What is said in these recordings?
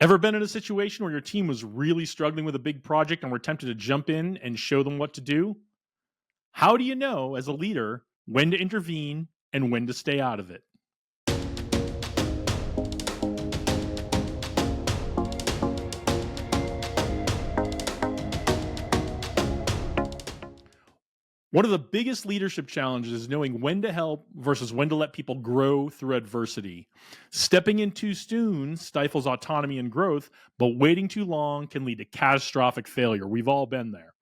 Ever been in a situation where your team was really struggling with a big project and were tempted to jump in and show them what to do? How do you know, as a leader, when to intervene and when to stay out of it? One of the biggest leadership challenges is knowing when to help versus when to let people grow through adversity. Stepping in too soon stifles autonomy and growth, but waiting too long can lead to catastrophic failure. We've all been there.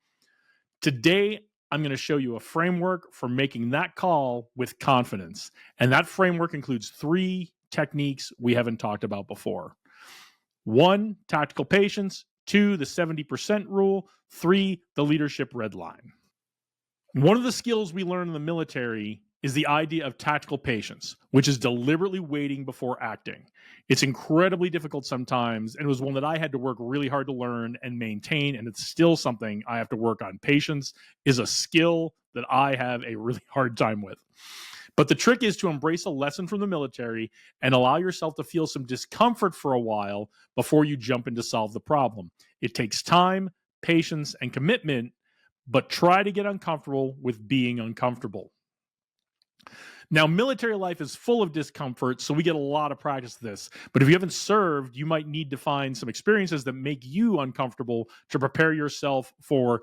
Today, I'm going to show you a framework for making that call with confidence. And that framework includes 3 techniques we haven't talked about before. 1, tactical patience. 2, the 70% rule. 3, the leadership red line. One of the skills we learn in the military is the idea of tactical patience, which is deliberately waiting before acting. It's incredibly difficult sometimes, and it was one that I had to work really hard to learn and maintain, and it's still something I have to work on. Patience is a skill that I have a really hard time with. But the trick is to embrace a lesson from the military and allow yourself to feel some discomfort for a while before you jump in to solve the problem. It takes time, patience, and commitment, but try to get uncomfortable with being uncomfortable. Now, military life is full of discomfort, so we get a lot of practice at this. But if you haven't served, you might need to find some experiences that make you uncomfortable to prepare yourself for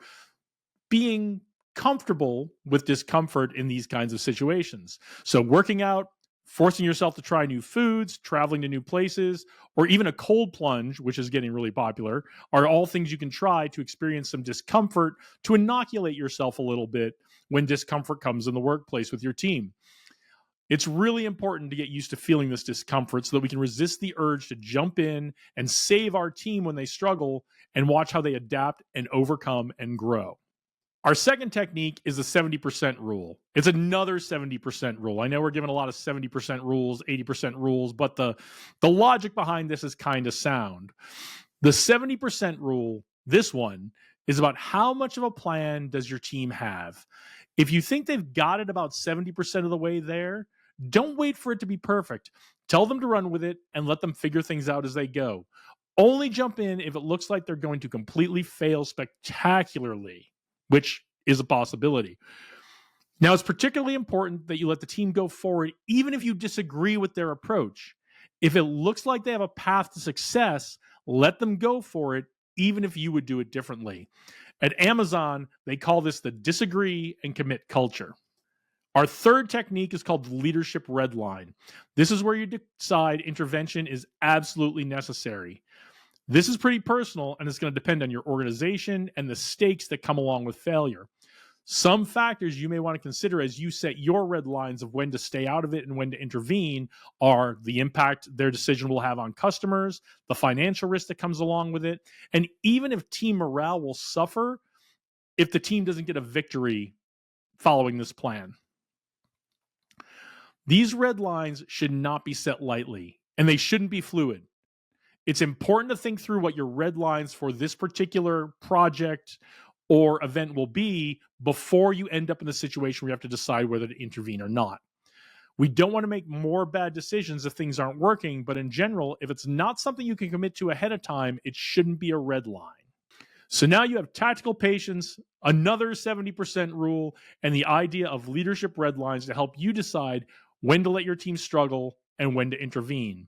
being comfortable with discomfort in these kinds of situations. So working out, forcing yourself to try new foods, traveling to new places, or even a cold plunge, which is getting really popular, are all things you can try to experience some discomfort to inoculate yourself a little bit when discomfort comes in the workplace with your team. It's really important to get used to feeling this discomfort so that we can resist the urge to jump in and save our team when they struggle and watch how they adapt and overcome and grow. Our second technique is the 70% rule. It's another 70% rule. I know we're given a lot of 70% rules, 80% rules, but the logic behind this is kind of sound. The 70% rule, this one, is about how much of a plan does your team have. If you think they've got it about 70% of the way there, don't wait for it to be perfect. Tell them to run with it and let them figure things out as they go. Only jump in if it looks like they're going to completely fail spectacularly, which is a possibility. Now, it's particularly important that you let the team go forward, even if you disagree with their approach. If it looks like they have a path to success, let them go for it, even if you would do it differently. At Amazon, they call this the disagree and commit culture. Our third technique is called the leadership red line. This is where you decide intervention is absolutely necessary. This is pretty personal, and it's going to depend on your organization and the stakes that come along with failure. Some factors you may want to consider as you set your red lines of when to stay out of it and when to intervene are the impact their decision will have on customers, the financial risk that comes along with it, and even if team morale will suffer if the team doesn't get a victory following this plan. These red lines should not be set lightly, and they shouldn't be fluid. It's important to think through what your red lines for this particular project or event will be before you end up in the situation where you have to decide whether to intervene or not. We don't want to make more bad decisions if things aren't working, but in general, if it's not something you can commit to ahead of time, it shouldn't be a red line. So now you have tactical patience, another 70% rule, and the idea of leadership red lines to help you decide when to let your team struggle and when to intervene.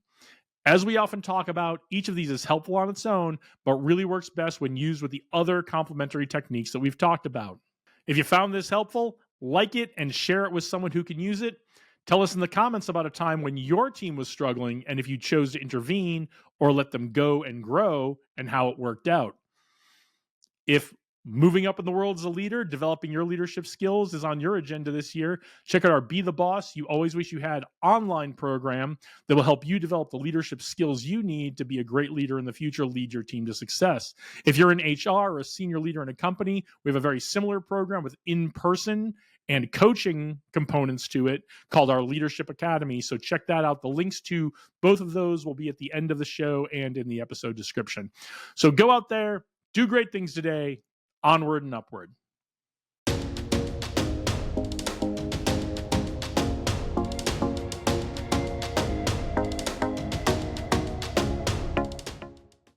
As we often talk about, each of these is helpful on its own, but really works best when used with the other complementary techniques that we've talked about. If you found this helpful, like it and share it with someone who can use it. Tell us in the comments about a time when your team was struggling and if you chose to intervene or let them go and grow and how it worked out. If moving up in the world as a leader, developing your leadership skills is on your agenda this year, check out our Be the Boss You Always Wish You Had online program that will help you develop the leadership skills you need to be a great leader in the future, lead your team to success. If you're in HR or a senior leader in a company, we have a very similar program with in-person and coaching components to it called our Leadership Academy. So check that out. The links to both of those will be at the end of the show and in the episode description. So go out there, do great things today. Onward and upward.